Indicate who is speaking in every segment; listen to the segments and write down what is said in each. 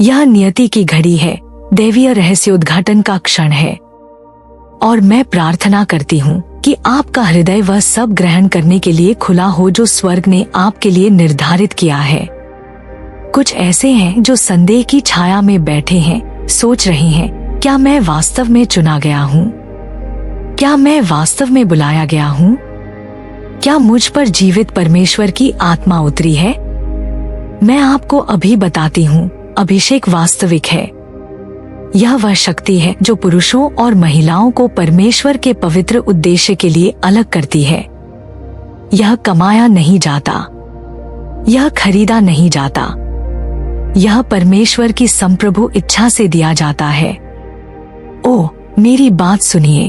Speaker 1: यह नियति की घड़ी है, दैवीय रहस्योद्घाटन का क्षण है। और मैं प्रार्थना करती हूँ कि आपका हृदय वह सब ग्रहण करने के लिए खुला हो जो स्वर्ग ने आपके लिए निर्धारित किया है। कुछ ऐसे हैं जो संदेह की छाया में बैठे हैं, सोच रहे हैं, क्या मैं वास्तव में चुना गया हूँ? क्या मैं वास्तव में बुलाया गया हूँ? क्या मुझ पर जीवित परमेश्वर की आत्मा उतरी है? मैं आपको अभी बताती हूँ, अभिषेक वास्तविक है। यह वह शक्ति है जो पुरुषों और महिलाओं को परमेश्वर के पवित्र उद्देश्य के लिए अलग करती है। यह कमाया नहीं जाता, यह खरीदा नहीं जाता, यह परमेश्वर की संप्रभु इच्छा से दिया जाता है। ओह, मेरी बात सुनिए।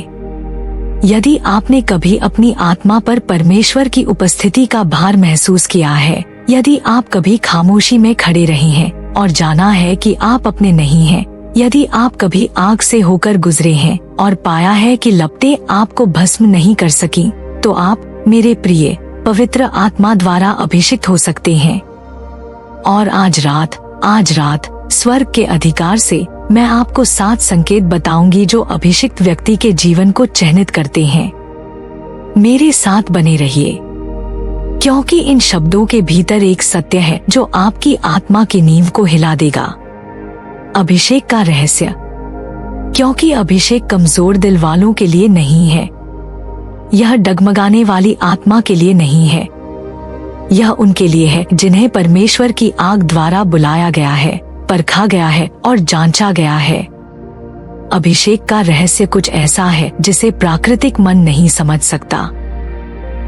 Speaker 1: यदि आपने कभी अपनी आत्मा पर परमेश्वर की उपस्थिति का भार महसूस किया है, यदि आप कभी खामोशी में खड़े रहे हैं और जाना है कि आप अपने नहीं हैं, यदि आप कभी आग से होकर गुजरे हैं और पाया है कि लपटें आपको भस्म नहीं कर सकी, तो आप, मेरे प्रिय, पवित्र आत्मा द्वारा अभिषिक्त हो सकते हैं। और आज रात स्वर्ग के अधिकार से मैं आपको 7 संकेत बताऊंगी जो अभिषिक्त व्यक्ति के जीवन को चिन्हित करते हैं। मेरे साथ बने रहिए, क्योंकि इन शब्दों के भीतर एक सत्य है जो आपकी आत्मा की नींव को हिला देगा। अभिषेक का रहस्य। क्योंकि अभिषेक कमजोर दिल वालों के लिए नहीं है, यह डगमगाने वाली आत्मा के लिए नहीं है, यह उनके लिए है जिन्हें परमेश्वर की आग द्वारा बुलाया गया है, परखा गया है और जांचा गया है। अभिषेक का रहस्य कुछ ऐसा है जिसे प्राकृतिक मन नहीं समझ सकता।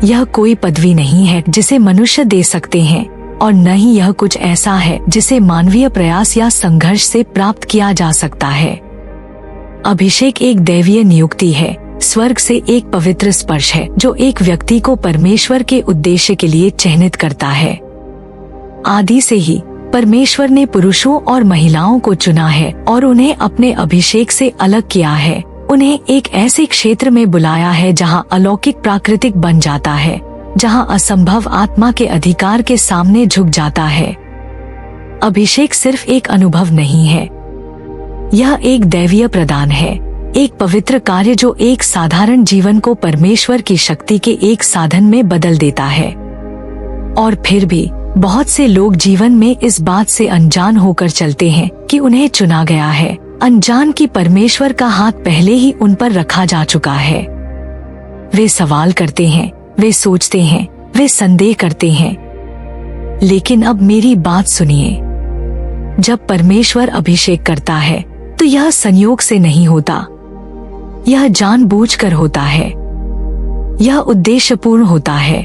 Speaker 1: यह कोई पदवी नहीं है जिसे मनुष्य दे सकते हैं, और न ही यह कुछ ऐसा है जिसे मानवीय प्रयास या संघर्ष से प्राप्त किया जा सकता है। अभिषेक एक दैवीय नियुक्ति है, स्वर्ग से एक पवित्र स्पर्श है जो एक व्यक्ति को परमेश्वर के उद्देश्य के लिए चिन्हित करता है। आदि से ही परमेश्वर ने पुरुषों और महिलाओं को चुना है और उन्हें अपने अभिषेक से अलग किया है। उन्हें एक ऐसे क्षेत्र में बुलाया है जहां अलौकिक प्राकृतिक बन जाता है, जहां असंभव आत्मा के अधिकार के सामने झुक जाता है। अभिषेक सिर्फ एक अनुभव नहीं है, यह एक दैवीय प्रदान है, एक पवित्र कार्य जो एक साधारण जीवन को परमेश्वर की शक्ति के एक साधन में बदल देता है। और फिर भी बहुत से लोग जीवन में इस बात से अनजान होकर चलते हैं कि उन्हें चुना गया है, अनजान कि परमेश्वर का हाथ पहले ही उन पर रखा जा चुका है। वे सवाल करते हैं, वे सोचते हैं, वे संदेह करते हैं। लेकिन अब मेरी बात सुनिए, जब परमेश्वर अभिषेक करता है तो यह संयोग से नहीं होता, यह जानबूझकर होता है, यह उद्देश्यपूर्ण होता है,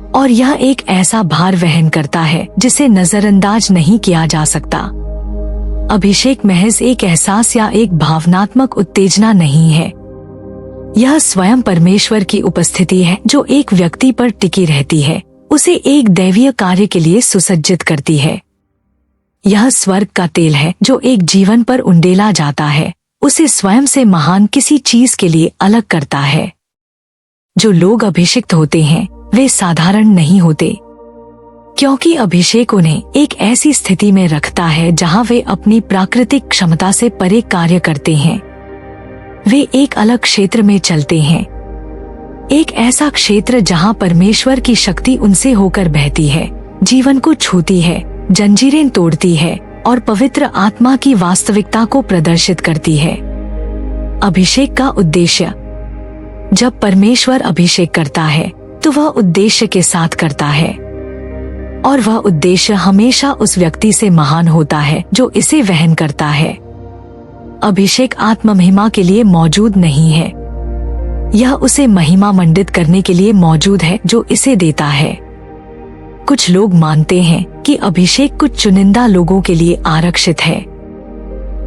Speaker 1: और यह एक ऐसा भार वहन करता है जिसे नजरअंदाज नहीं किया जा सकता। अभिषेक महज एक एहसास या एक भावनात्मक उत्तेजना नहीं है, यह स्वयं परमेश्वर की उपस्थिति है जो एक व्यक्ति पर टिकी रहती है, उसे एक दैवीय कार्य के लिए सुसज्जित करती है। यह स्वर्ग का तेल है जो एक जीवन पर उंडेला जाता है, उसे स्वयं से महान किसी चीज के लिए अलग करता है। जो लोग अभिषिक्त होते हैं वे साधारण नहीं होते, क्योंकि अभिषेक उन्हें एक ऐसी स्थिति में रखता है जहां वे अपनी प्राकृतिक क्षमता से परे कार्य करते हैं। वे एक अलग क्षेत्र में चलते हैं, एक ऐसा क्षेत्र जहां परमेश्वर की शक्ति उनसे होकर बहती है, जीवन को छूती है, जंजीरें तोड़ती है और पवित्र आत्मा की वास्तविकता को प्रदर्शित करती है। अभिषेक का उद्देश्य। जब परमेश्वर अभिषेक करता है तो वह उद्देश्य के साथ करता है, और वह उद्देश्य हमेशा उस व्यक्ति से महान होता है जो इसे वहन करता है। अभिषेक आत्म महिमा के लिए मौजूद नहीं है, यह उसे महिमा मंडित करने के लिए मौजूद है जो इसे देता है। कुछ लोग मानते हैं कि अभिषेक कुछ चुनिंदा लोगों के लिए आरक्षित है,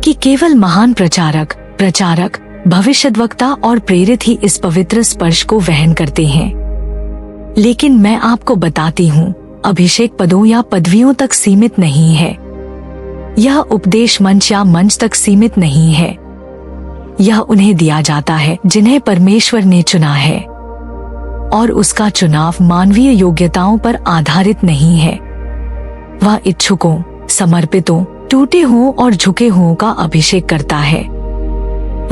Speaker 1: कि केवल महान प्रचारक, भविष्यद्वक्ता और प्रेरित ही इस पवित्र स्पर्श को वहन करते हैं। लेकिन मैं आपको बताती हूँ, अभिषेक पदों या पदवियों तक सीमित नहीं है, यह उपदेश मंच या मंच तक सीमित नहीं है, यह उन्हें दिया जाता है जिन्हें परमेश्वर ने चुना है, और उसका चुनाव मानवीय योग्यताओं पर आधारित नहीं है। वह इच्छुकों, समर्पितों, टूटे हुओं और झुके हुओं का अभिषेक करता है।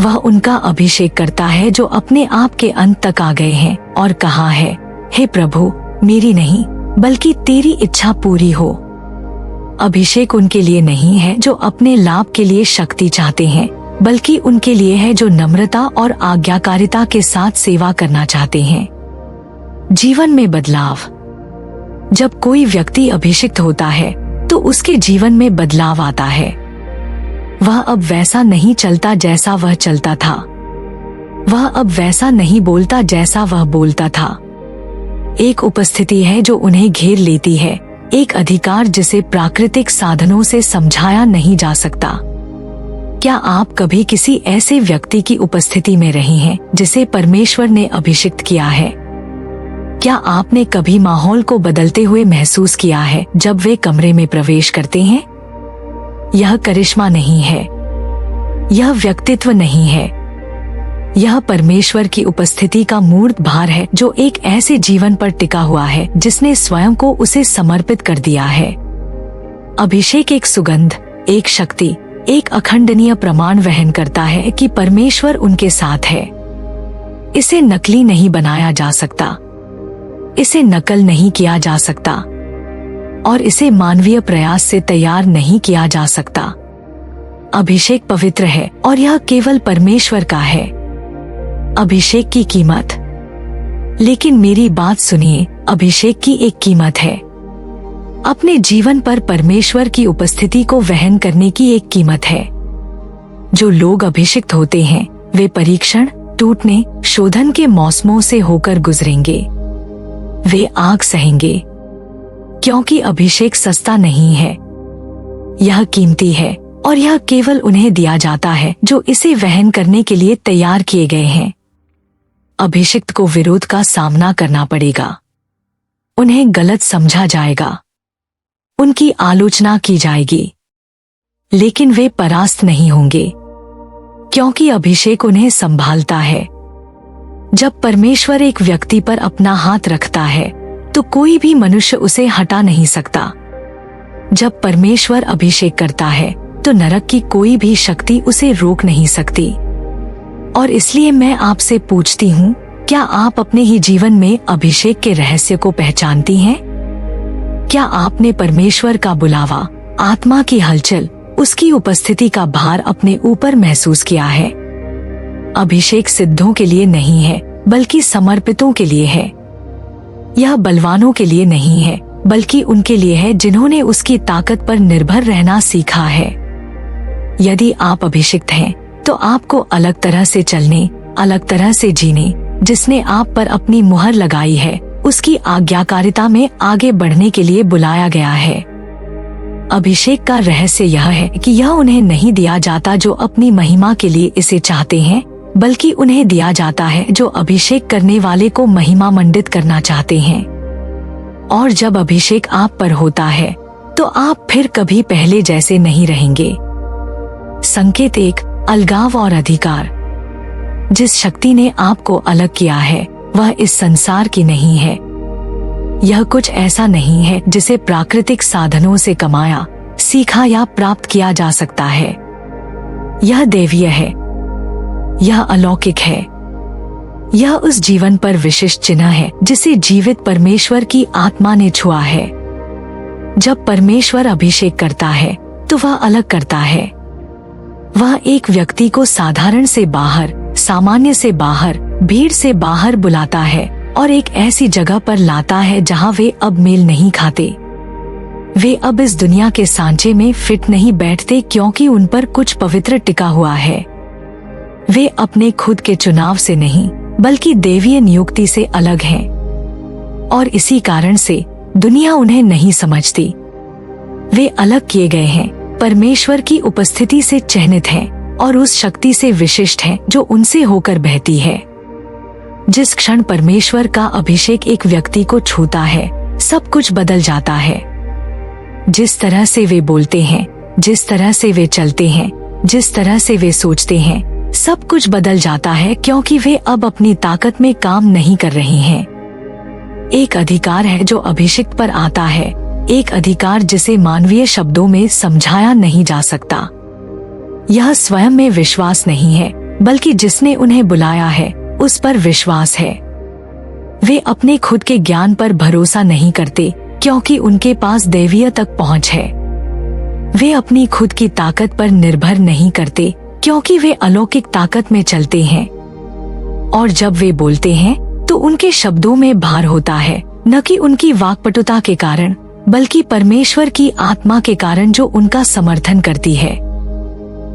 Speaker 1: वह उनका अभिषेक करता है जो अपने आप के अंत तक आ गए हैं और कहा है, हे प्रभु, मेरी नहीं बल्कि तेरी इच्छा पूरी हो। अभिषेक उनके लिए नहीं है जो अपने लाभ के लिए शक्ति चाहते हैं, बल्कि उनके लिए है जो नम्रता और आज्ञाकारिता के साथ सेवा करना चाहते हैं। जीवन में बदलाव। जब कोई व्यक्ति अभिषिक्त होता है तो उसके जीवन में बदलाव आता है। वह अब वैसा नहीं चलता जैसा वह चलता था। वह अब वैसा नहीं बोलता जैसा वह बोलता था। एक उपस्थिति है जो उन्हें घेर लेती है, एक अधिकार जिसे प्राकृतिक साधनों से समझाया नहीं जा सकता। क्या आप कभी किसी ऐसे व्यक्ति की उपस्थिति में रहे हैं जिसे परमेश्वर ने अभिषिक्त किया है? क्या आपने कभी माहौल को बदलते हुए महसूस किया है जब वे कमरे में प्रवेश करते हैं? यह करिश्मा नहीं है, यह व्यक्तित्व नहीं है, यह परमेश्वर की उपस्थिति का मूर्त भार है जो एक ऐसे जीवन पर टिका हुआ है जिसने स्वयं को उसे समर्पित कर दिया है। अभिषेक एक सुगंध, एक शक्ति, एक अखंडनीय प्रमाण वहन करता है कि परमेश्वर उनके साथ है। इसे नकली नहीं बनाया जा सकता, इसे नकल नहीं किया जा सकता और इसे मानवीय प्रयास से तैयार नहीं किया जा सकता। अभिषेक पवित्र है और यह केवल परमेश्वर का है। अभिषेक की कीमत। लेकिन मेरी बात सुनिए, अभिषेक की एक कीमत है। अपने जीवन पर परमेश्वर की उपस्थिति को वहन करने की एक कीमत है। जो लोग अभिषिक्त होते हैं वे परीक्षण, टूटने, शोधन के मौसमों से होकर गुजरेंगे। वे आग सहेंगे, क्योंकि अभिषेक सस्ता नहीं है, यह कीमती है और यह केवल उन्हें दिया जाता है जो इसे वहन करने के लिए तैयार किए गए हैं। अभिषिक्त को विरोध का सामना करना पड़ेगा। उन्हें गलत समझा जाएगा, उनकी आलोचना की जाएगी, लेकिन वे परास्त नहीं होंगे, क्योंकि अभिषेक उन्हें संभालता है। जब परमेश्वर एक व्यक्ति पर अपना हाथ रखता है तो कोई भी मनुष्य उसे हटा नहीं सकता। जब परमेश्वर अभिषेक करता है तो नरक की कोई भी शक्ति उसे रोक नहीं सकती। और इसलिए मैं आपसे पूछती हूँ, क्या आप अपने ही जीवन में अभिषेक के रहस्य को पहचानती हैं? क्या आपने परमेश्वर का बुलावा, आत्मा की हलचल, उसकी उपस्थिति का भार अपने ऊपर महसूस किया है? अभिषेक सिद्धों के लिए नहीं है बल्कि समर्पितों के लिए है। यह बलवानों के लिए नहीं है बल्कि उनके लिए है जिन्होंने उसकी ताकत पर निर्भर रहना सीखा है। यदि आप अभिषिक्त हैं तो आपको अलग तरह से चलने, अलग तरह से जीने, जिसने आप पर अपनी मुहर लगाई है, उसकी आज्ञाकारिता में आगे बढ़ने के लिए बुलाया गया है। अभिषेक का रहस्य यह है कि यह उन्हें नहीं दिया जाता जो अपनी महिमा के लिए इसे चाहते हैं, बल्कि उन्हें दिया जाता है जो अभिषेक करने वाले को महिमा मंडित करना चाहते हैं। और जब अभिषेक आप पर होता है तो आप फिर कभी पहले जैसे नहीं रहेंगे। संकेत 1, अलगाव और अधिकार। जिस शक्ति ने आपको अलग किया है वह इस संसार की नहीं है। यह कुछ ऐसा नहीं है जिसे प्राकृतिक साधनों से कमाया, सीखा या प्राप्त किया जा सकता है। यह दैवीय है, यह अलौकिक है। यह उस जीवन पर विशिष्ट चिन्ह है जिसे जीवित परमेश्वर की आत्मा ने छुआ है। जब परमेश्वर अभिषेक करता है तो वह अलग करता है। वह एक व्यक्ति को साधारण से बाहर, सामान्य से बाहर, भीड़ से बाहर बुलाता है और एक ऐसी जगह पर लाता है जहां वे अब मेल नहीं खाते। वे अब इस दुनिया के सांचे में फिट नहीं बैठते क्योंकि उन पर कुछ पवित्र टिका हुआ है। वे अपने खुद के चुनाव से नहीं बल्कि दैवीय नियुक्ति से अलग हैं और इसी कारण से दुनिया उन्हें नहीं समझती। वे अलग किए गए हैं, परमेश्वर की उपस्थिति से चिन्हित हैं और उस शक्ति से विशिष्ट हैं जो उनसे होकर बहती है। जिस क्षण परमेश्वर का अभिषेक एक व्यक्ति को छूता है, सब कुछ बदल जाता है। जिस तरह से वे बोलते हैं, जिस तरह से वे चलते हैं, जिस तरह से वे सोचते हैं, सब कुछ बदल जाता है क्योंकि वे अब अपनी ताकत में काम नहीं कर रहे हैं। एक अधिकार है जो अभिषिक्त पर आता है, एक अधिकार जिसे मानवीय शब्दों में समझाया नहीं जा सकता। यह स्वयं में विश्वास नहीं है, बल्कि जिसने उन्हें बुलाया है उस पर विश्वास है। वे अपने खुद के ज्ञान पर भरोसा नहीं करते, क्योंकि उनके पास दैवीय तक पहुंच है। वे अपनी खुद की ताकत पर निर्भर नहीं करते, क्योंकि वे अलौकिक ताकत में चलते हैं। और जब वे बोलते हैं तो उनके शब्दों में भार होता है, न कि उनकी वाक्पटुता के कारण, बल्कि परमेश्वर की आत्मा के कारण जो उनका समर्थन करती है।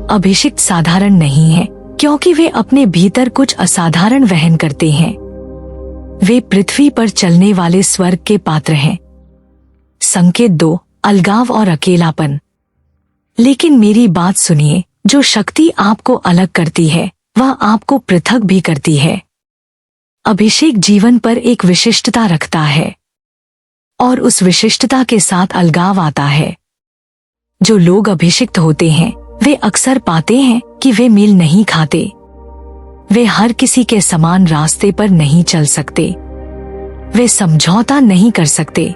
Speaker 1: अभिषिक्त साधारण नहीं है, क्योंकि वे अपने भीतर कुछ असाधारण वहन करते हैं। वे पृथ्वी पर चलने वाले स्वर्ग के पात्र हैं। संकेत 2, अलगाव और अकेलापन। लेकिन मेरी बात सुनिए, जो शक्ति आपको अलग करती है वह आपको पृथक भी करती है। अभिषेक जीवन पर एक विशिष्टता रखता है, और उस विशिष्टता के साथ अलगाव आता है। जो लोग अभिषिक्त होते हैं वे अक्सर पाते हैं कि वे मेल नहीं खाते। वे हर किसी के समान रास्ते पर नहीं चल सकते। वे समझौता नहीं कर सकते।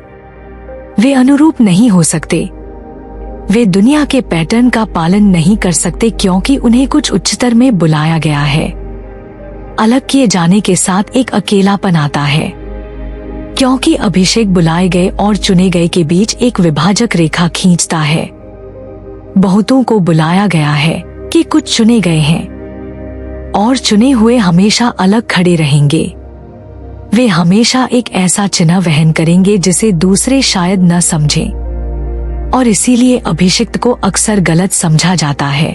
Speaker 1: वे अनुरूप नहीं हो सकते। वे दुनिया के पैटर्न का पालन नहीं कर सकते, क्योंकि उन्हें कुछ उच्चतर में बुलाया गया है। अलग किए जाने के साथ एक अकेलापन आता है, क्योंकि अभिषेक बुलाए गए और चुने गए के बीच एक विभाजक रेखा खींचता है। बहुतों को बुलाया गया है कि कुछ चुने गए हैं, और चुने हुए हमेशा अलग खड़े रहेंगे। वे हमेशा एक ऐसा चिन्ह वहन करेंगे जिसे दूसरे शायद न समझें, और इसीलिए अभिषिक्त को अक्सर गलत समझा जाता है।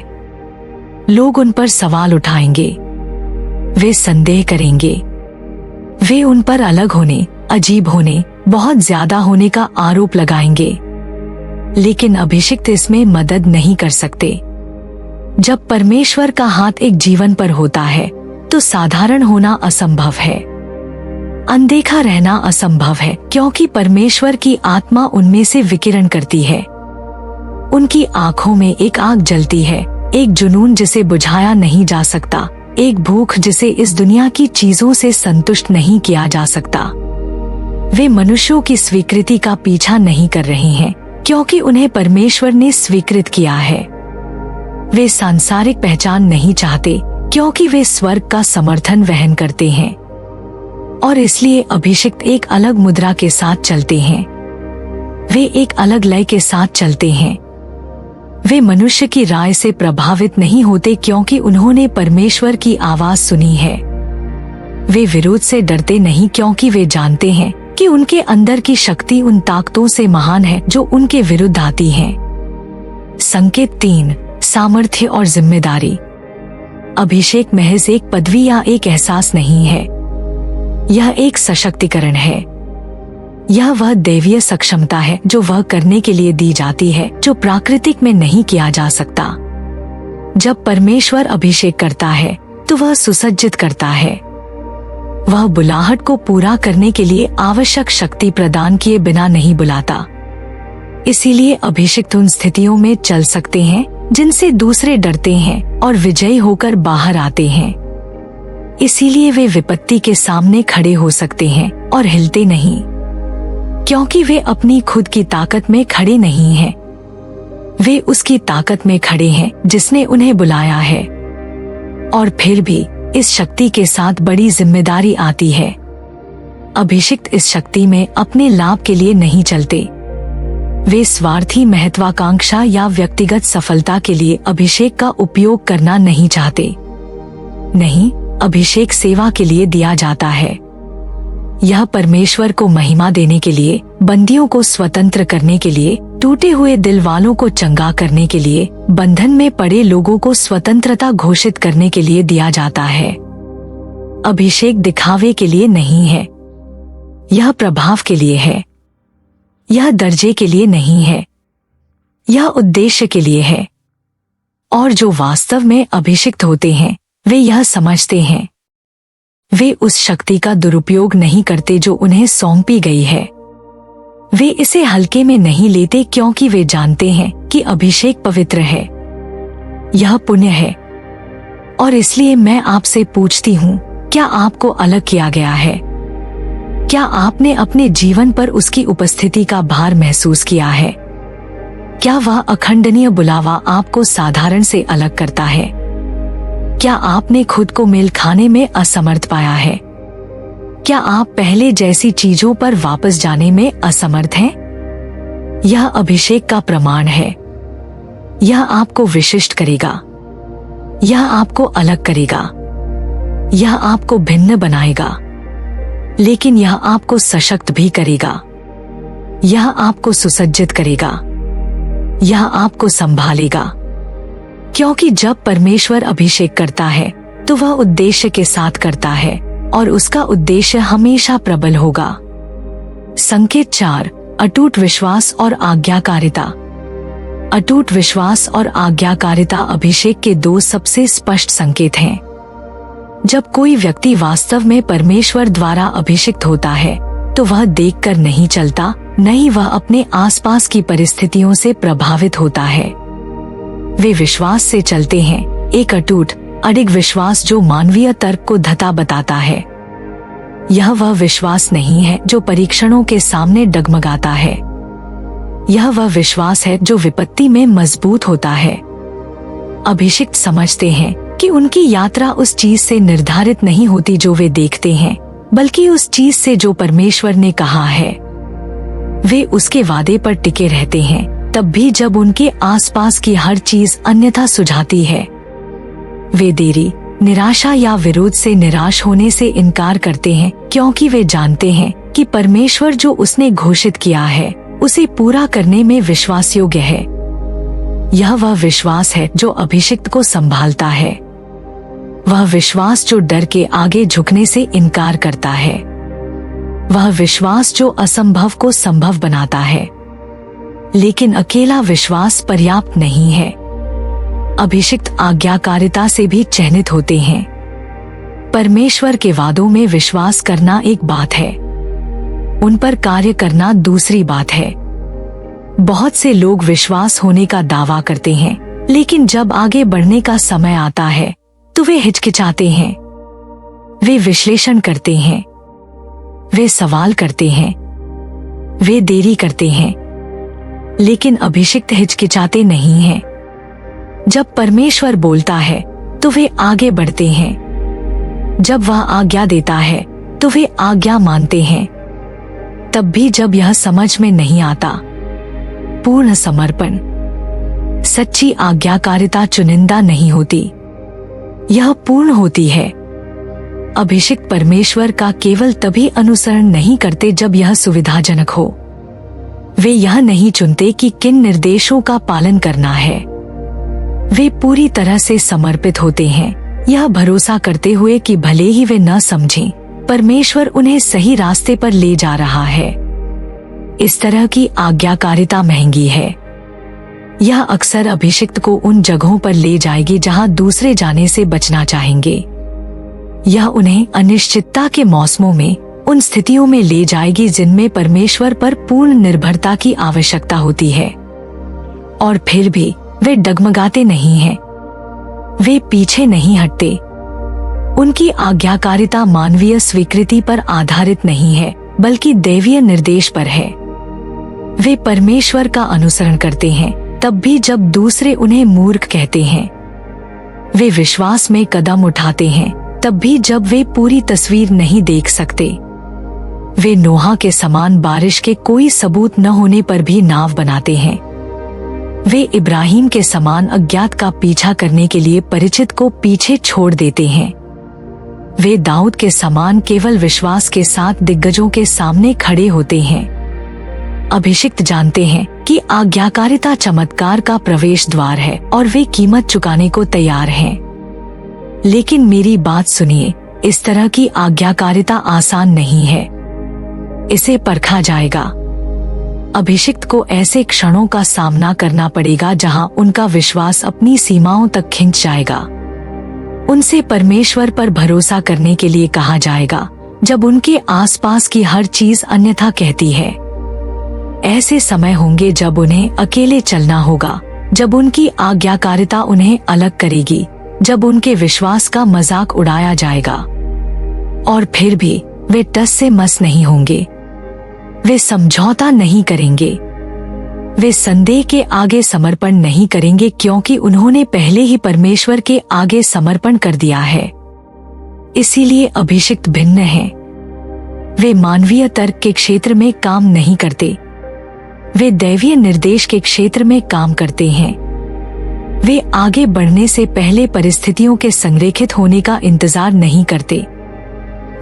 Speaker 1: लोग उन पर सवाल उठाएंगे, वे संदेह करेंगे, वे उन पर अलग होने, अजीब होने, बहुत ज्यादा होने का आरोप लगाएंगे। लेकिन अभिषिक्त इसमें मदद नहीं कर सकते। जब परमेश्वर का हाथ एक जीवन पर होता है तो साधारण होना असंभव है, अनदेखा रहना असंभव है, क्योंकि परमेश्वर की आत्मा उनमें से विकिरण करती है। उनकी आंखों में एक आग जलती है, एक जुनून जिसे बुझाया नहीं जा सकता, एक भूख जिसे इस दुनिया की चीजों से संतुष्ट नहीं किया जा सकता। वे मनुष्यों की स्वीकृति का पीछा नहीं कर रहे हैं, क्योंकि उन्हें परमेश्वर ने स्वीकृत किया है। वे सांसारिक पहचान नहीं चाहते, क्योंकि वे स्वर्ग का समर्थन वहन करते हैं, और इसलिए अभिषिक्त एक अलग मुद्रा के साथ चलते हैं। वे एक अलग लय के साथ चलते हैं। वे मनुष्य की राय से प्रभावित नहीं होते, क्योंकि उन्होंने परमेश्वर की आवाज सुनी है। वे विरोध से डरते नहीं, क्योंकि वे जानते हैं कि उनके अंदर की शक्ति उन ताकतों से महान है जो उनके विरुद्ध आती हैं। संकेत 3, सामर्थ्य और जिम्मेदारी। अभिषेक महज एक पदवी या एक एहसास नहीं है, यह एक सशक्तिकरण है। यह वह दैवीय सक्षमता है जो वह करने के लिए दी जाती है जो प्राकृतिक में नहीं किया जा सकता। जब परमेश्वर अभिषेक करता है तो वह सुसज्जित करता है। वह बुलाहट को पूरा करने के लिए आवश्यक शक्ति प्रदान किए बिना नहीं बुलाता। इसीलिए अभिषिक्त उन स्थितियों में चल सकते हैं जिनसे दूसरे डरते हैं और विजयी होकर बाहर आते हैं। इसीलिए वे विपत्ति के सामने खड़े हो सकते हैं और हिलते नहीं, क्योंकि वे अपनी खुद की ताकत में खड़े नहीं हैं। वे उसकी ताकत में खड़े हैं जिसने उन्हें बुलाया है। और फिर भी इस शक्ति के साथ बड़ी जिम्मेदारी आती है। अभिषिक्त इस शक्ति में अपने लाभ के लिए नहीं चलते। वे स्वार्थी महत्वाकांक्षा या व्यक्तिगत सफलता के लिए अभिषेक का उपयोग करना नहीं चाहते। नहीं, अभिषेक सेवा के लिए दिया जाता है। यह परमेश्वर को महिमा देने के लिए, बंदियों को स्वतंत्र करने के लिए, टूटे हुए दिल वालों को चंगा करने के लिए, बंधन में पड़े लोगों को स्वतंत्रता घोषित करने के लिए दिया जाता है। अभिषेक दिखावे के लिए नहीं है, यह प्रभाव के लिए है। यह दर्जे के लिए नहीं है, यह उद्देश्य के लिए है। और जो वास्तव में अभिषिक्त होते हैं वे यह समझते हैं। वे उस शक्ति का दुरुपयोग नहीं करते जो उन्हें सौंपी गई है। वे इसे हल्के में नहीं लेते, क्योंकि वे जानते हैं कि अभिषेक पवित्र है, यह पुण्य है। और इसलिए मैं आपसे पूछती हूँ, क्या आपको अलग किया गया है? क्या आपने अपने जीवन पर उसकी उपस्थिति का भार महसूस किया है? क्या वह अखंडनीय बुलावा आपको साधारण से अलग करता है? क्या आपने खुद को मेल खाने में असमर्थ पाया है? क्या आप पहले जैसी चीजों पर वापस जाने में असमर्थ हैं? यह अभिषेक का प्रमाण है। यह आपको विशिष्ट करेगा। यह आपको अलग करेगा। यह आपको भिन्न बनाएगा, लेकिन यह आपको सशक्त भी करेगा। यह आपको सुसज्जित करेगा। यह आपको संभालेगा, क्योंकि जब परमेश्वर अभिषेक करता है तो वह उद्देश्य के साथ करता है और उसका उद्देश्य हमेशा प्रबल होगा। संकेत 4, अटूट विश्वास और आज्ञाकारिता। अटूट विश्वास और आज्ञाकारिता अभिषेक के दो सबसे स्पष्ट संकेत हैं। जब कोई व्यक्ति वास्तव में परमेश्वर द्वारा अभिषिक्त होता है तो वह देखकर नहीं चलता, न ही वह अपने आसपास की परिस्थितियों से प्रभावित होता है। वे विश्वास से चलते हैं, एक अटूट अडिग विश्वास जो मानवीय तर्क को धता बताता है। यह वह विश्वास नहीं है जो परीक्षणों के सामने डगमगाता है। यह वह विश्वास है जो विपत्ति में मजबूत होता है। अभिषिक्त समझते हैं कि उनकी यात्रा उस चीज से निर्धारित नहीं होती जो वे देखते हैं, बल्कि उस चीज से जो परमेश्वर ने कहा है। वे उसके वादे पर टिके रहते हैं तब भी जब उनके आसपास की हर चीज अन्यथा सुझाती है। वे देरी, निराशा या विरोध से निराश होने से इनकार करते हैं, क्योंकि वे जानते हैं कि परमेश्वर जो उसने घोषित किया है उसे पूरा करने में विश्वास योग्य है। यह वह विश्वास है जो अभिषिक्त को संभालता है। वह विश्वास जो डर के आगे झुकने से इनकार करता है। वह विश्वास जो असंभव को संभव बनाता है। लेकिन अकेला विश्वास पर्याप्त नहीं है। अभिषिक्त आज्ञाकारिता से भी चयनित होते हैं। परमेश्वर के वादों में विश्वास करना एक बात है, उन पर कार्य करना दूसरी बात है। बहुत से लोग विश्वास होने का दावा करते हैं, लेकिन जब आगे बढ़ने का समय आता है तो वे हिचकिचाते हैं। वे विश्लेषण करते हैं। वे सवाल करते हैं। वे देरी करते हैं। लेकिन अभिषिक्त हिचकिचाते नहीं हैं। जब परमेश्वर बोलता है तो वे आगे बढ़ते हैं। जब वह आज्ञा देता है तो वे आज्ञा मानते हैं। तब भी जब यह समझ में नहीं आता। पूर्ण समर्पण। सच्ची आज्ञाकारिता चुनिंदा नहीं होती, यह पूर्ण होती है। अभिषिक्त परमेश्वर का केवल तभी अनुसरण नहीं करते जब यह सुविधाजनक हो। वे यह नहीं चुनते कि किन निर्देशों का पालन करना है। वे पूरी तरह से समर्पित होते हैं, यह भरोसा करते हुए कि भले ही वे न समझें, परमेश्वर उन्हें सही रास्ते पर ले जा रहा है। इस तरह की आज्ञाकारिता महंगी है। यह अक्सर अभिषिक्त को उन जगहों पर ले जाएगी जहां दूसरे जाने से बचना चाहेंगे। यह उन्हें अनिश्चितता के मौसमों में उन स्थितियों में ले जाएगी जिनमें परमेश्वर पर पूर्ण निर्भरता की आवश्यकता होती है। और फिर भी वे डगमगाते नहीं हैं। वे पीछे नहीं हटते। उनकी आज्ञाकारिता मानवीय स्वीकृति पर आधारित नहीं है, बल्कि दैवीय निर्देश पर है। वे परमेश्वर का अनुसरण करते हैं तब भी जब दूसरे उन्हें मूर्ख कहते हैं। वे विश्वास में कदम उठाते हैं तब भी जब वे पूरी तस्वीर नहीं देख सकते। वे नोहा के समान बारिश के कोई सबूत न होने पर भी नाव बनाते हैं। वे इब्राहिम के समान अज्ञात का पीछा करने के लिए परिचित को पीछे छोड़ देते हैं। वे दाऊद के समान केवल विश्वास के साथ दिग्गजों के सामने खड़े होते हैं। अभिषिक्त जानते हैं कि आज्ञाकारिता चमत्कार का प्रवेश द्वार है और वे कीमत चुकाने को तैयार हैं। लेकिन मेरी बात सुनिए, इस तरह की आज्ञाकारिता आसान नहीं है। इसे परखा जाएगा। अभिषिक्त को ऐसे क्षणों का सामना करना पड़ेगा जहां उनका विश्वास अपनी सीमाओं तक खिंच जाएगा। उनसे परमेश्वर पर भरोसा करने के लिए कहा जाएगा जब उनके आसपास की हर चीज अन्यथा कहती है। ऐसे समय होंगे जब उन्हें अकेले चलना होगा, जब उनकी आज्ञाकारिता उन्हें अलग करेगी, जब उनके विश्वास का मजाक उड़ाया जाएगा। और फिर भी वे टस से मस नहीं होंगे, वे समझौता नहीं करेंगे, वे संदेह के आगे समर्पण नहीं करेंगे, क्योंकि उन्होंने पहले ही परमेश्वर के आगे समर्पण कर दिया है। इसीलिए अभिषिक्त भिन्न हैं। वे मानवीय तर्क के क्षेत्र में काम नहीं करते, वे दैवीय निर्देश के क्षेत्र में काम करते हैं। वे आगे बढ़ने से पहले परिस्थितियों के संरेखित होने का इंतजार नहीं करते,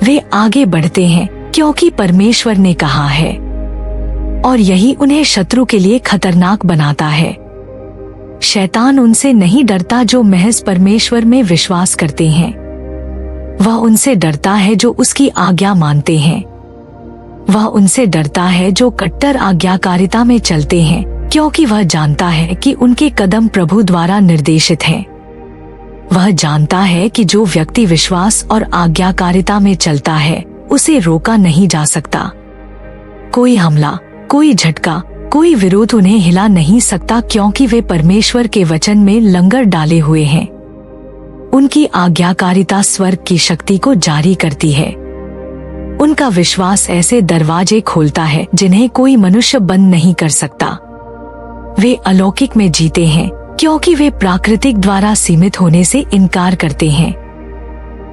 Speaker 1: वे आगे बढ़ते हैं क्योंकि परमेश्वर ने कहा है, और यही उन्हें शत्रु के लिए खतरनाक बनाता है। शैतान उनसे नहीं डरता जो महज परमेश्वर में विश्वास करते हैं, वह उनसे डरता है जो उसकी आज्ञा मानते हैं। वह उनसे डरता है जो कट्टर आज्ञाकारिता में चलते हैं, क्योंकि वह जानता है कि उनके कदम प्रभु द्वारा निर्देशित हैं। वह जानता है कि जो व्यक्ति विश्वास और आज्ञाकारिता में चलता है उसे रोका नहीं जा सकता। कोई हमला, कोई झटका, कोई विरोध उन्हें हिला नहीं सकता, क्योंकि वे परमेश्वर के वचन में लंगर डाले हुए हैं। उनकी आज्ञाकारिता स्वर्ग की शक्ति को जारी करती है। उनका विश्वास ऐसे दरवाजे खोलता है जिन्हें कोई मनुष्य बंद नहीं कर सकता। वे अलौकिक में जीते हैं क्योंकि वे प्राकृतिक द्वारा सीमित होने से इनकार करते हैं।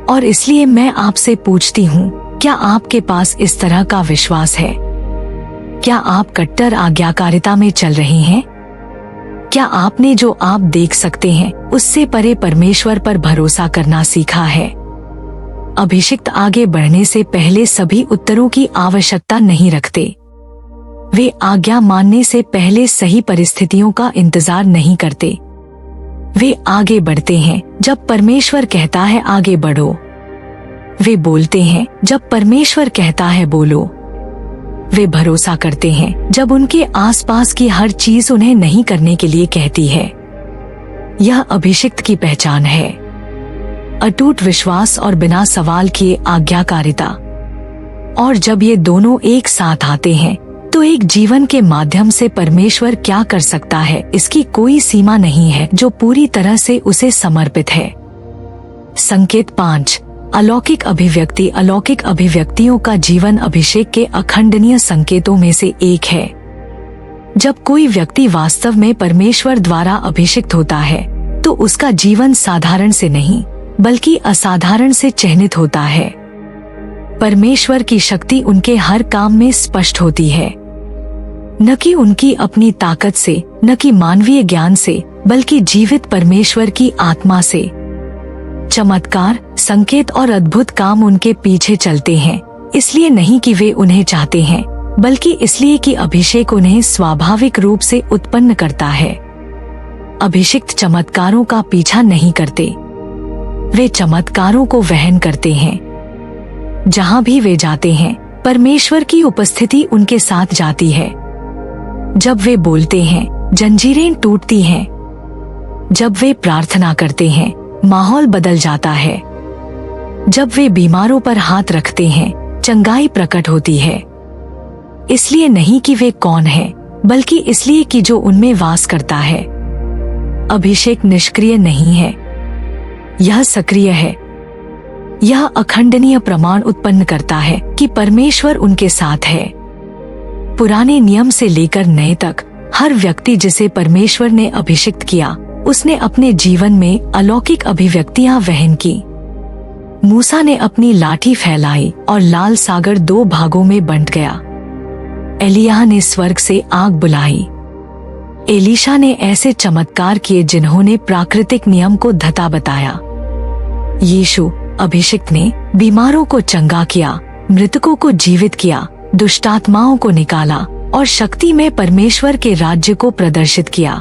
Speaker 1: और इसलिए मैं आपसे पूछती हूँ, क्या आपके पास इस तरह का विश्वास है? क्या आप कट्टर आज्ञाकारिता में चल रहे हैं? क्या आपने जो आप देख सकते हैं उससे परे परमेश्वर पर भरोसा करना सीखा है? अभिषिक्त आगे बढ़ने से पहले सभी उत्तरों की आवश्यकता नहीं रखते। वे आज्ञा मानने से पहले सही परिस्थितियों का इंतजार नहीं करते। वे आगे बढ़ते हैं जब परमेश्वर कहता है आगे बढ़ो। वे बोलते हैं जब परमेश्वर कहता है बोलो। वे भरोसा करते हैं जब उनके आसपास की हर चीज उन्हें नहीं करने के लिए कहती है। यह अभिषिक्त की पहचान है, अटूट विश्वास और बिना सवाल किए आज्ञाकारिता। और जब ये दोनों एक साथ आते हैं तो एक जीवन के माध्यम से परमेश्वर क्या कर सकता है इसकी कोई सीमा नहीं है जो पूरी तरह से उसे समर्पित है। संकेत 5, अलौकिक अभिव्यक्ति। अलौकिक अभिव्यक्तियों का जीवन अभिषेक के अखंडनीय संकेतों में से एक है। जब कोई व्यक्ति वास्तव में परमेश्वर द्वारा अभिषिक्त होता है तो उसका जीवन साधारण से नहीं बल्कि असाधारण से चिह्नित होता है। परमेश्वर की शक्ति उनके हर काम में स्पष्ट होती है, न कि उनकी अपनी ताकत से, न कि मानवीय ज्ञान से, बल्कि जीवित परमेश्वर की आत्मा से। चमत्कार, संकेत और अद्भुत काम उनके पीछे चलते हैं, इसलिए नहीं कि वे उन्हें चाहते हैं, बल्कि इसलिए कि अभिषेक उन्हें स्वाभाविक रूप से उत्पन्न करता है। अभिषिक्त चमत्कारों का पीछा नहीं करते, वे चमत्कारों को वहन करते हैं। जहां भी वे जाते हैं परमेश्वर की उपस्थिति उनके साथ जाती है। जब वे बोलते हैं जंजीरें टूटती हैं। जब वे प्रार्थना करते हैं माहौल बदल जाता है। जब वे बीमारों पर हाथ रखते हैं चंगाई प्रकट होती है। इसलिए नहीं कि वे कौन हैं, बल्कि इसलिए कि जो उनमें वास करता है। अभिषेक निष्क्रिय नहीं है, यह सक्रिय है। यह अखंडनीय प्रमाण उत्पन्न करता है कि परमेश्वर उनके साथ है। पुराने नियम से लेकर नए तक हर व्यक्ति जिसे परमेश्वर ने अभिषिक्त किया उसने अपने जीवन में अलौकिक अभिव्यक्तियां वहन की। मूसा ने अपनी लाठी फैलाई और लाल सागर 2 भागों में बंट गया। एलिय्याह ने स्वर्ग से आग बुलाई। एलीशा ने ऐसे चमत्कार किए जिन्होंने प्राकृतिक नियम को धता बताया। यीशु अभिषिक्त ने बीमारों को चंगा किया, मृतकों को जीवित किया, दुष्टात्माओं को निकाला और शक्ति में परमेश्वर के राज्य को प्रदर्शित किया।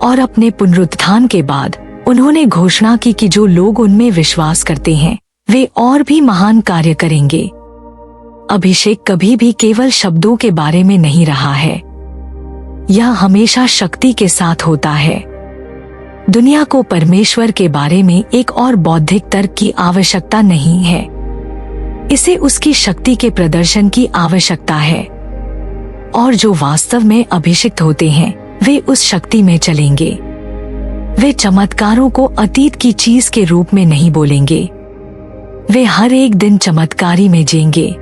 Speaker 1: और अपने पुनरुत्थान के बाद उन्होंने घोषणा की कि जो लोग उनमें विश्वास करते हैं वे और भी महान कार्य करेंगे। अभिषेक कभी भी केवल शब्दों के बारे में नहीं रहा है, यह हमेशा शक्ति के साथ होता है। दुनिया को परमेश्वर के बारे में एक और बौद्धिक तर्क की आवश्यकता नहीं है, इसे उसकी शक्ति के प्रदर्शन की आवश्यकता है। और जो वास्तव में अभिषिक्त होते हैं वे उस शक्ति में चलेंगे। वे चमत्कारों को अतीत की चीज के रूप में नहीं बोलेंगे, वे हर एक दिन चमत्कारी में जिएंगे।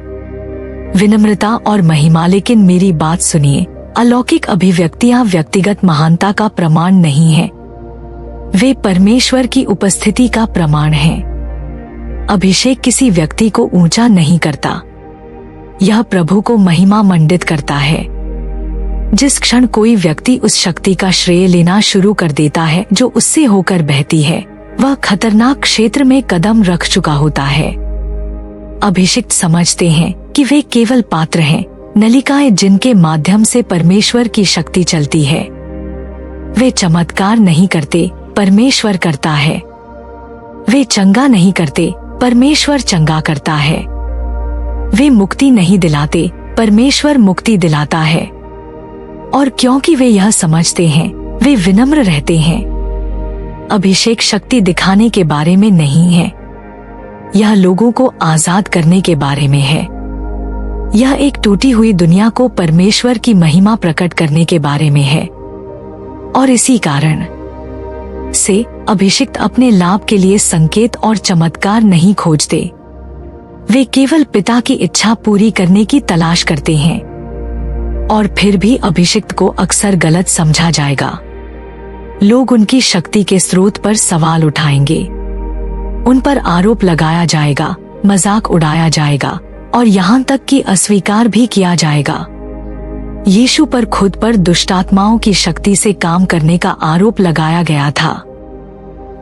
Speaker 1: विनम्रता और महिमा। लेकिन मेरी बात सुनिए, अलौकिक अभिव्यक्तियां व्यक्तिगत महानता का प्रमाण नहीं है, वे परमेश्वर की उपस्थिति का प्रमाण हैं। अभिषेक किसी व्यक्ति को ऊंचा नहीं करता, यह प्रभु को महिमा मंडित करता है। जिस क्षण कोई व्यक्ति उस शक्ति का श्रेय लेना शुरू कर देता है जो उससे होकर बहती है, वह खतरनाक क्षेत्र में कदम रख चुका होता है। अभिषिक्त समझते हैं कि वे केवल पात्र हैं, नलिकाएं जिनके माध्यम से परमेश्वर की शक्ति चलती है। वे चमत्कार नहीं करते, परमेश्वर करता है। वे चंगा नहीं करते, परमेश्वर चंगा करता है। वे मुक्ति नहीं दिलाते, परमेश्वर मुक्ति दिलाता है। और क्योंकि वे यह समझते हैं, वे विनम्र रहते हैं। अभिषेक शक्ति दिखाने के बारे में नहीं है, यह लोगों को आजाद करने के बारे में है। यह एक टूटी हुई दुनिया को परमेश्वर की महिमा प्रकट करने के बारे में है। और इसी कारण से अभिषिक्त अपने लाभ के लिए संकेत और चमत्कार नहीं खोजते, वे केवल पिता की इच्छा पूरी करने की तलाश करते हैं। और फिर भी अभिषिक्त को अक्सर गलत समझा जाएगा। लोग उनकी शक्ति के स्रोत पर सवाल उठाएंगे, उन पर आरोप लगाया जाएगा, मजाक उड़ाया जाएगा और यहाँ तक कि अस्वीकार भी किया जाएगा। यीशु पर खुद पर दुष्टात्माओं की शक्ति से काम करने का आरोप लगाया गया था।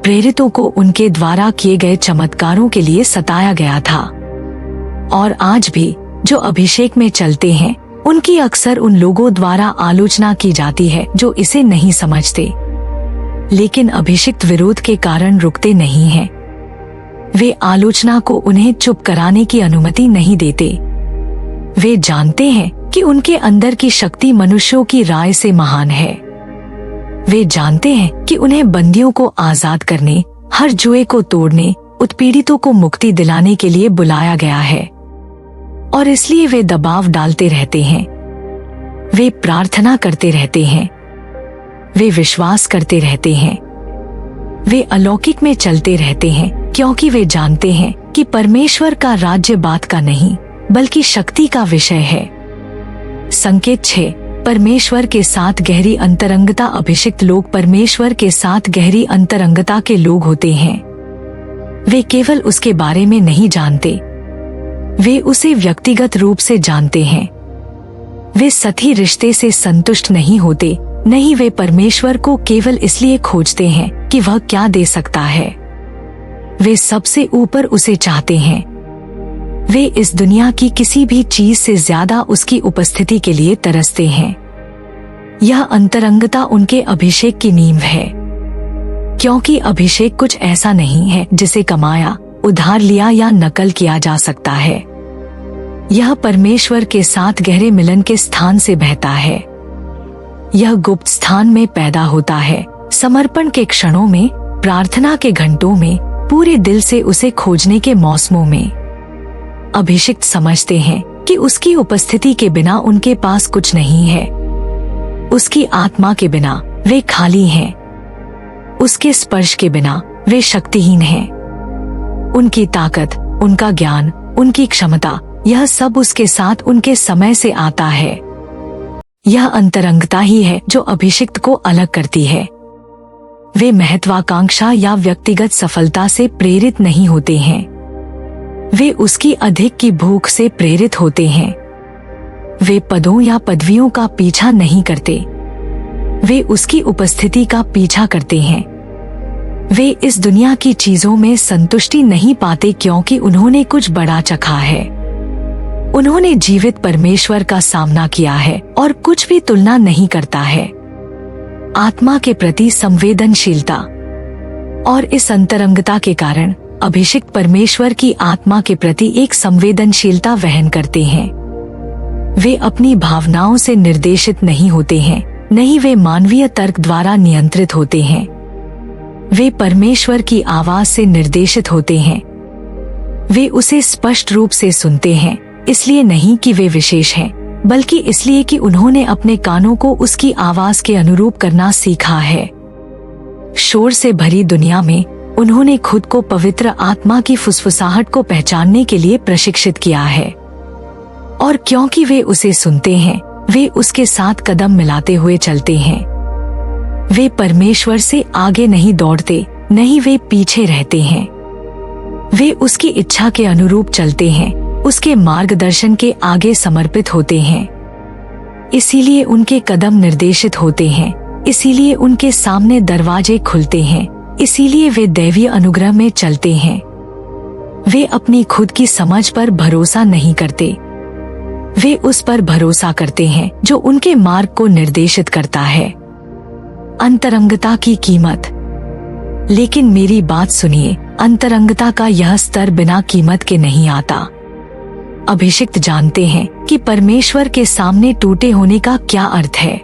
Speaker 1: प्रेरितों को उनके द्वारा किए गए चमत्कारों के लिए सताया गया था। और आज भी जो अभिषेक में चलते हैं, उनकी अक्सर उन लोगों द्वारा आलोचना की जाती है जो इसे नहीं समझते। लेकिन अभिषिक्त विरोध के कारण रुकते नहीं हैं। वे आलोचना को उन्हें चुप कराने की अनुमति नहीं देते। वे जानते हैं कि उनके अंदर की शक्ति मनुष्यों की राय से महान है। वे जानते हैं कि उन्हें बंदियों को आजाद करने, हर जुए को तोड़ने, उत्पीड़ितों को मुक्ति दिलाने के लिए बुलाया गया है। और इसलिए वे दबाव डालते रहते हैं, वे प्रार्थना करते रहते हैं, वे विश्वास करते रहते हैं, वे अलौकिक में चलते रहते हैं, क्योंकि वे जानते हैं कि परमेश्वर का राज्य बात का नहीं बल्कि शक्ति का विषय है। संकेत 6, परमेश्वर के साथ गहरी अंतरंगता। अभिषिक्त लोग परमेश्वर के साथ गहरी अंतरंगता के लोग होते हैं। वे केवल उसके बारे में नहीं जानते, वे उसे व्यक्तिगत रूप से जानते हैं। वे सतही रिश्ते से संतुष्ट नहीं होते, नहीं, वे परमेश्वर को केवल इसलिए खोजते हैं कि वह क्या दे सकता है। वे सबसे ऊपर उसे चाहते हैं। वे इस दुनिया की किसी भी चीज से ज्यादा उसकी उपस्थिति के लिए तरसते हैं। यह अंतरंगता उनके अभिषेक की नींव है, क्योंकि अभिषेक कुछ ऐसा नहीं है जिसे कमाया, उधार लिया या नकल किया जा सकता है। यह परमेश्वर के साथ गहरे मिलन के स्थान से बहता है। यह गुप्त स्थान में पैदा होता है, समर्पण के क्षणों में, प्रार्थना के घंटों में, पूरे दिल से उसे खोजने के मौसमों में। अभिषिक्त समझते हैं कि उसकी उपस्थिति के बिना उनके पास कुछ नहीं है। उसकी आत्मा के बिना वे खाली हैं। उसके स्पर्श के बिना वे शक्तिहीन हैं। उनकी ताकत, उनका ज्ञान, उनकी क्षमता, यह सब उसके साथ उनके समय से आता है। यह अंतरंगता ही है जो अभिषिक्त को अलग करती है। वे महत्वाकांक्षा या व्यक्तिगत सफलता से प्रेरित नहीं होते हैं, वे उसकी अधिक की भूख से प्रेरित होते हैं। वे पदों या पदवियों का पीछा नहीं करते, वे उसकी उपस्थिति का पीछा करते हैं। वे इस दुनिया की चीजों में संतुष्टि नहीं पाते क्योंकि उन्होंने कुछ बड़ा चखा है। उन्होंने जीवित परमेश्वर का सामना किया है और कुछ भी तुलना नहीं करता है। आत्मा के प्रति संवेदनशीलता और इस अंतरंगता के कारण अभिषिक्त परमेश्वर की आत्मा के प्रति एक संवेदनशीलता वहन करते हैं। वे अपनी भावनाओं से निर्देशित नहीं होते हैं, नहीं, वे मानवीय तर्क द्वारा नियंत्रित होते हैं। वे परमेश्वर की आवाज से निर्देशित होते हैं। वे उसे स्पष्ट रूप से सुनते हैं, इसलिए नहीं कि वे विशेष हैं, बल्कि इसलिए कि उन्होंने अपने कानों को उसकी आवाज के अनुरूप करना सीखा है। शोर से भरी दुनिया में उन्होंने खुद को पवित्र आत्मा की फुसफुसाहट को पहचानने के लिए प्रशिक्षित किया है। और क्योंकि वे उसे सुनते हैं, वे उसके साथ कदम मिलाते हुए चलते हैं। वे परमेश्वर से आगे नहीं दौड़ते, नहीं वे पीछे रहते हैं। वे उसकी इच्छा के अनुरूप चलते हैं, उसके मार्गदर्शन के आगे समर्पित होते हैं। इसीलिए उनके कदम निर्देशित होते हैं, इसीलिए उनके सामने दरवाजे खुलते हैं, इसीलिए वे दैवीय अनुग्रह में चलते हैं। वे अपनी खुद की समझ पर भरोसा नहीं करते, वे उस पर भरोसा करते हैं जो उनके मार्ग को निर्देशित करता है। अंतरंगता की कीमत। लेकिन मेरी बात सुनिए, अंतरंगता का यह स्तर बिना कीमत के नहीं आता। अभिषिक्त जानते हैं कि परमेश्वर के सामने टूटे होने का क्या अर्थ है।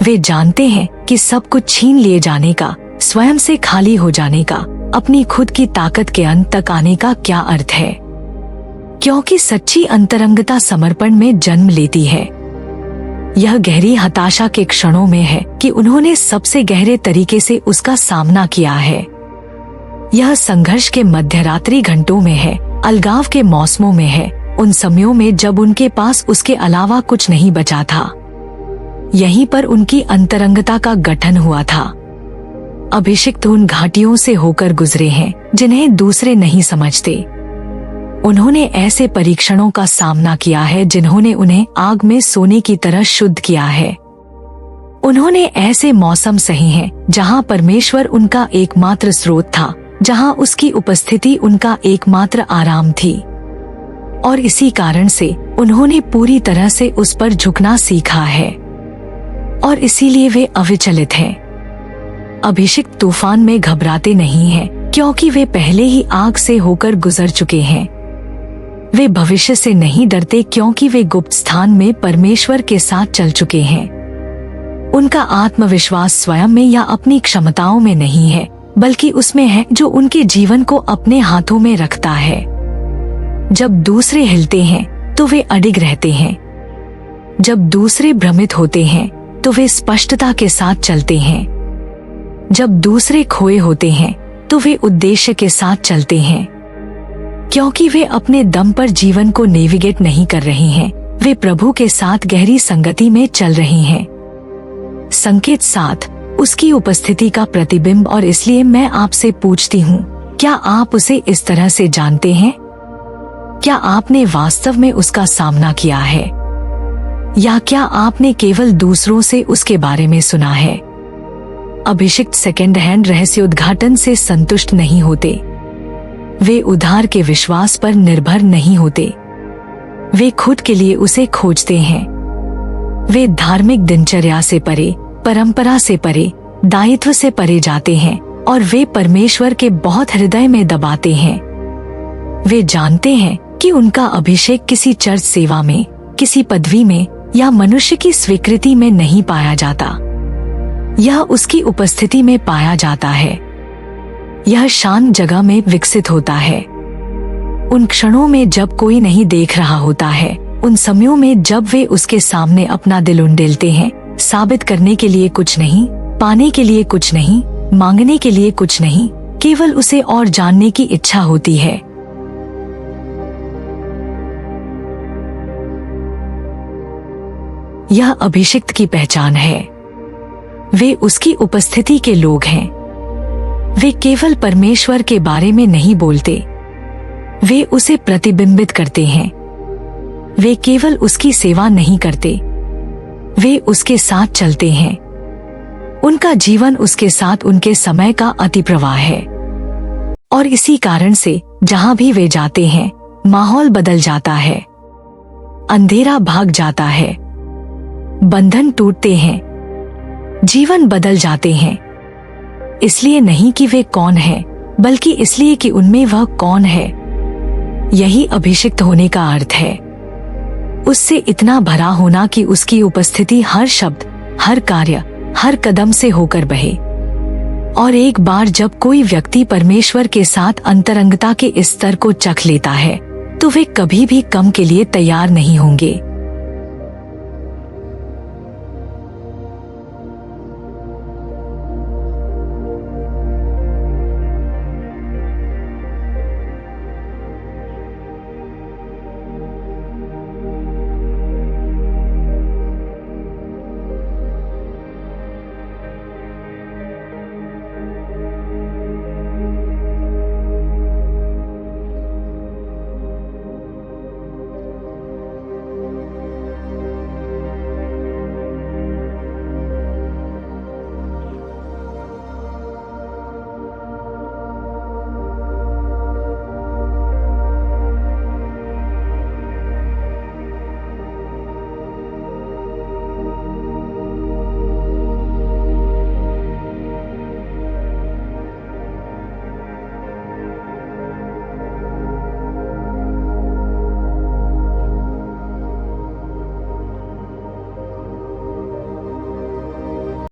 Speaker 1: वे जानते हैं कि सब कुछ छीन लिए जाने का, स्वयं से खाली हो जाने का, अपनी खुद की ताकत के अंत तक आने का क्या अर्थ है। क्योंकि सच्ची अंतरंगता समर्पण में जन्म लेती है। यह गहरी हताशा के क्षणों में है कि उन्होंने सबसे गहरे तरीके से उसका सामना किया है। यह संघर्ष के मध्यरात्रि घंटों में है, अलगाव के मौसमों में है, उन समयों में जब उनके पास उसके अलावा कुछ नहीं बचा था। यहीं पर उनकी अंतरंगता का गठन हुआ था। अभिषिक्त उन घाटियों से होकर गुजरे हैं जिन्हें दूसरे नहीं समझते। उन्होंने ऐसे परीक्षणों का सामना किया है जिन्होंने उन्हें आग में सोने की तरह शुद्ध किया है। उन्होंने ऐसे मौसम सहे हैं जहां परमेश्वर उनका एकमात्र स्रोत था, जहां उसकी उपस्थिति उनका एकमात्र आराम थी। और इसी कारण से उन्होंने पूरी तरह से उस पर झुकना सीखा है और इसीलिए वे अविचलित हैं। अभिषिक्त तूफान में घबराते नहीं हैं क्योंकि वे पहले ही आग से होकर गुजर चुके हैं। वे भविष्य से नहीं डरते क्योंकि वे गुप्त स्थान में परमेश्वर के साथ चल चुके हैं। उनका आत्मविश्वास स्वयं में या अपनी क्षमताओं में नहीं है, बल्कि उसमें है जो उनके जीवन को अपने हाथों में रखता है। जब दूसरे हिलते हैं तो वे अडिग रहते हैं। जब दूसरे भ्रमित होते हैं तो वे स्पष्टता के साथ चलते हैं। जब दूसरे खोए होते हैं तो वे उद्देश्य के साथ चलते हैं। क्योंकि वे अपने दम पर जीवन को नेविगेट नहीं कर रहे हैं, वे प्रभु के साथ गहरी संगति में चल रहे हैं। संकेत 7, उसकी उपस्थिति का प्रतिबिंब। और इसलिए मैं आपसे पूछती हूँ, क्या आप उसे इस तरह से जानते हैं? क्या आपने वास्तव में उसका सामना किया है, या क्या आपने केवल दूसरों से उसके बारे में सुना है? अभिषिक्त सेकेंड हैंड रहस्योद्घाटन से संतुष्ट नहीं होते। वे उधार के विश्वास पर निर्भर नहीं होते। वे खुद के लिए उसे खोजते हैं। वे धार्मिक दिनचर्या से परे, परंपरा से परे, दायित्व से परे जाते हैं और वे परमेश्वर के बहुत हृदय में दबाते हैं। वे जानते हैं कि उनका अभिषेक किसी चर्च सेवा में, किसी पदवी में या मनुष्य की स्वीकृति में नहीं पाया जाता। यह उसकी उपस्थिति में पाया जाता है। यह शांत जगह में विकसित होता है। उन क्षणों में जब कोई नहीं देख रहा होता है, उन समयों में जब वे उसके सामने अपना दिल उंडेलते हैं, साबित करने के लिए कुछ नहीं, पाने के लिए कुछ नहीं, मांगने के लिए कुछ नहीं, केवल उसे और जानने की इच्छा होती है। यह अभिषिक्त की पहचान है। वे उसकी उपस्थिति के लोग हैं। वे केवल परमेश्वर के बारे में नहीं बोलते, वे उसे प्रतिबिंबित करते हैं। वे केवल उसकी सेवा नहीं करते, वे उसके साथ चलते हैं। उनका जीवन उसके साथ उनके समय का अतिप्रवाह है। और इसी कारण से जहां भी वे जाते हैं, माहौल बदल जाता है, अंधेरा भाग जाता है, बंधन टूटते हैं, जीवन बदल जाते हैं। इसलिए नहीं कि वे कौन हैं, बल्कि इसलिए कि उनमें वह कौन है। यही अभिषिक्त होने का अर्थ है। उससे इतना भरा होना कि उसकी उपस्थिति हर शब्द, हर कार्य, हर कदम से होकर बहे। और एक बार जब कोई व्यक्ति परमेश्वर के साथ अंतरंगता के इस स्तर को चख लेता है, तो वे कभी भी कम के लिए तैयार नहीं होंगे।